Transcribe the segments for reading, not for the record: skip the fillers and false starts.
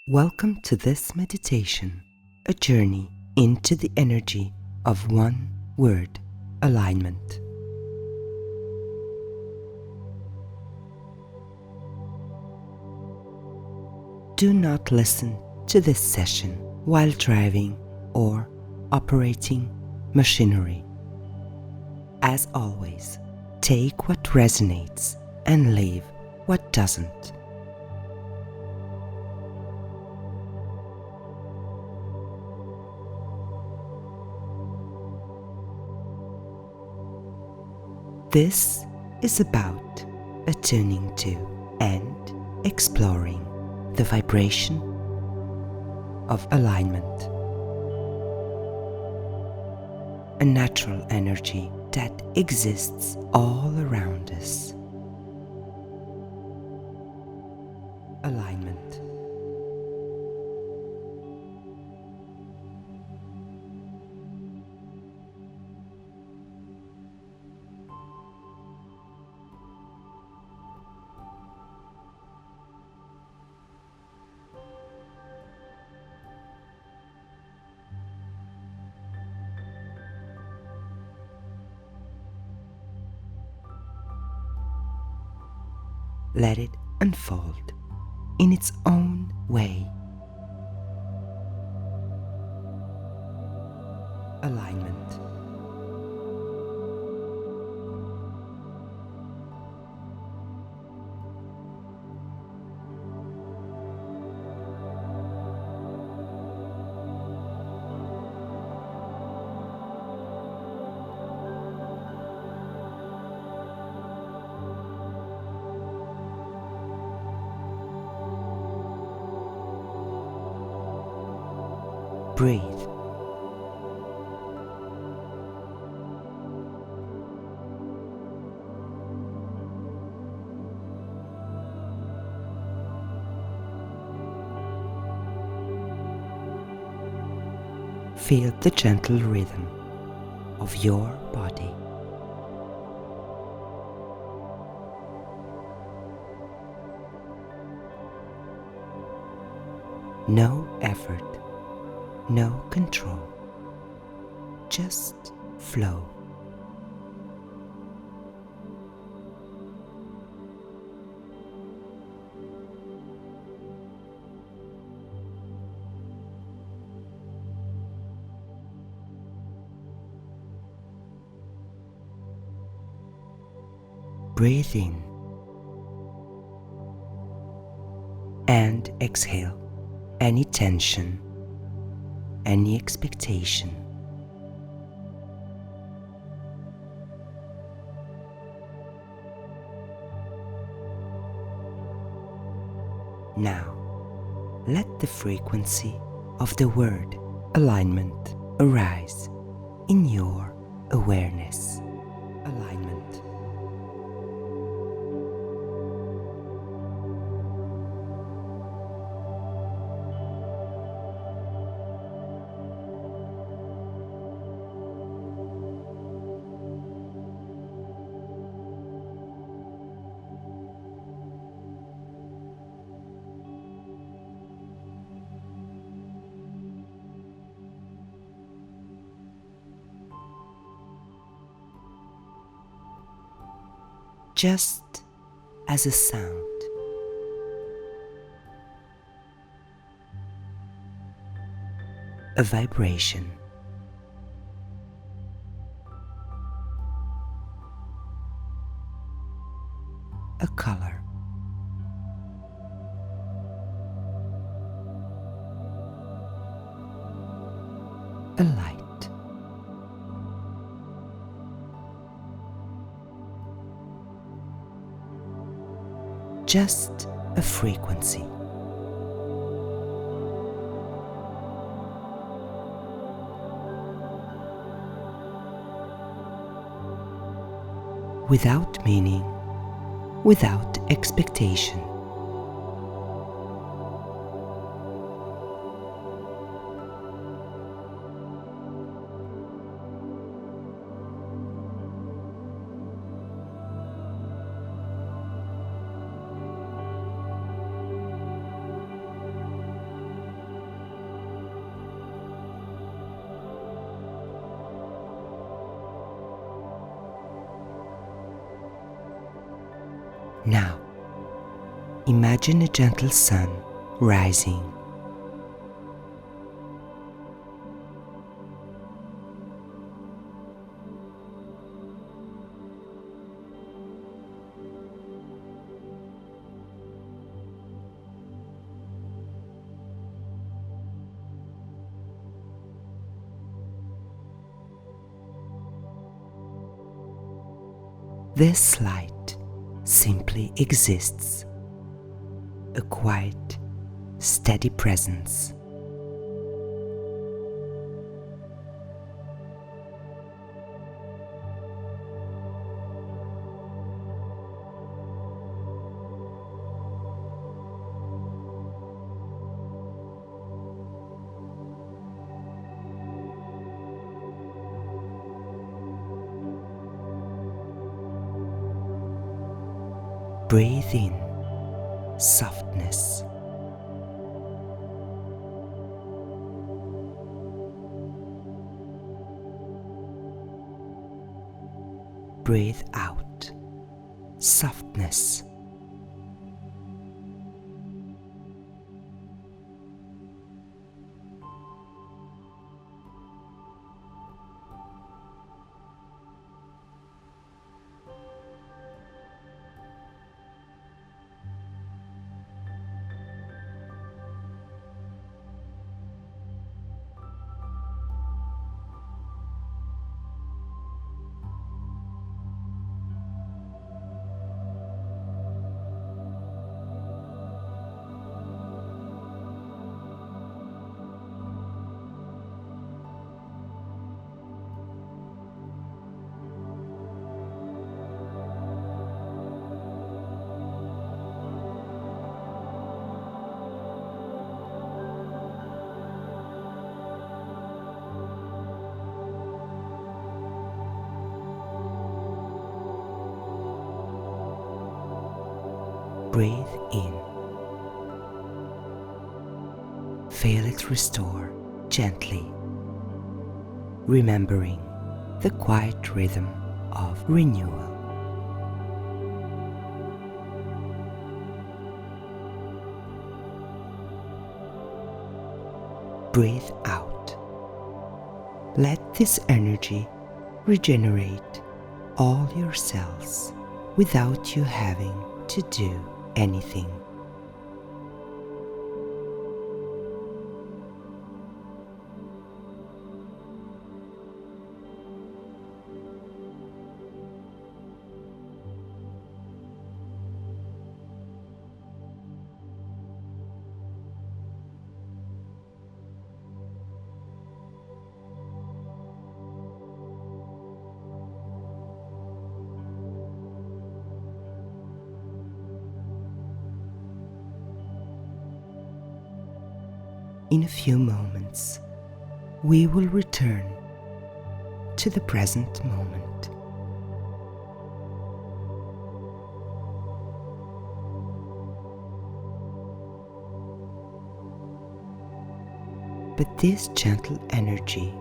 Welcome to this meditation, a journey into the energy of one word, alignment. Do not listen to this session while driving or operating machinery. As always, take what resonates and leave what doesn't. This is about attuning to and exploring the vibration of alignment, a natural energy that exists all around us. Alignment. Let it unfold in its own way. Alignment. Breathe. Feel the gentle rhythm of your body. No effort. No control, just flow. Breathe in and exhale any tension, any expectation. Now, let the frequency of the word alignment arise in your awareness. Alignment. Just as a sound. A vibration. A color. A light. Just a frequency. Without meaning, without expectation. Now, imagine a gentle sun rising. This light simply exists, a quiet, steady presence. Breathe in softness. Breathe out softness. Breathe in. Feel it restore gently, remembering the quiet rhythm of renewal. Breathe out. Let this energy regenerate all your cells without you having to do anything. In a few moments, we will return to the present moment. But this gentle energy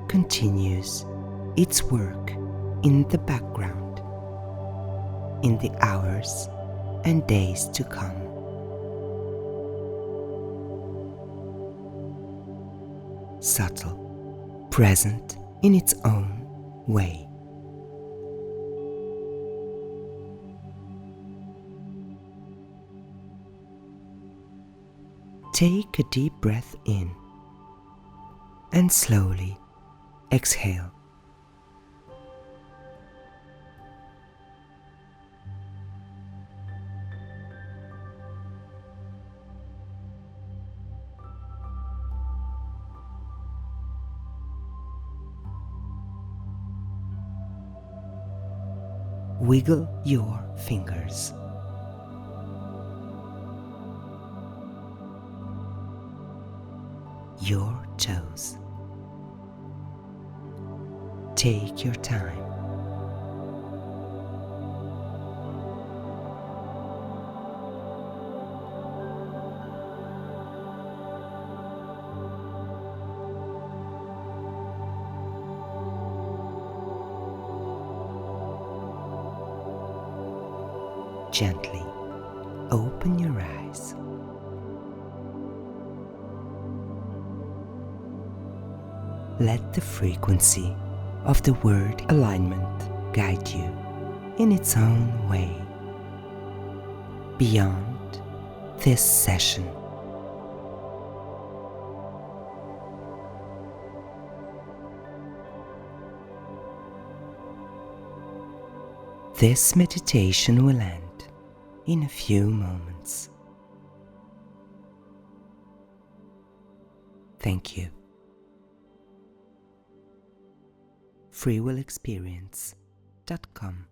continues its work in the background, in the hours and days to come. Subtle, present in its own way. Take a deep breath in and slowly exhale. Wiggle your fingers. Your toes. Take your time. gently open your eyes. Let the frequency of the word alignment guide you in its own way. Beyond this session, this meditation will end in a few moments. Thank you. freewillexperience.com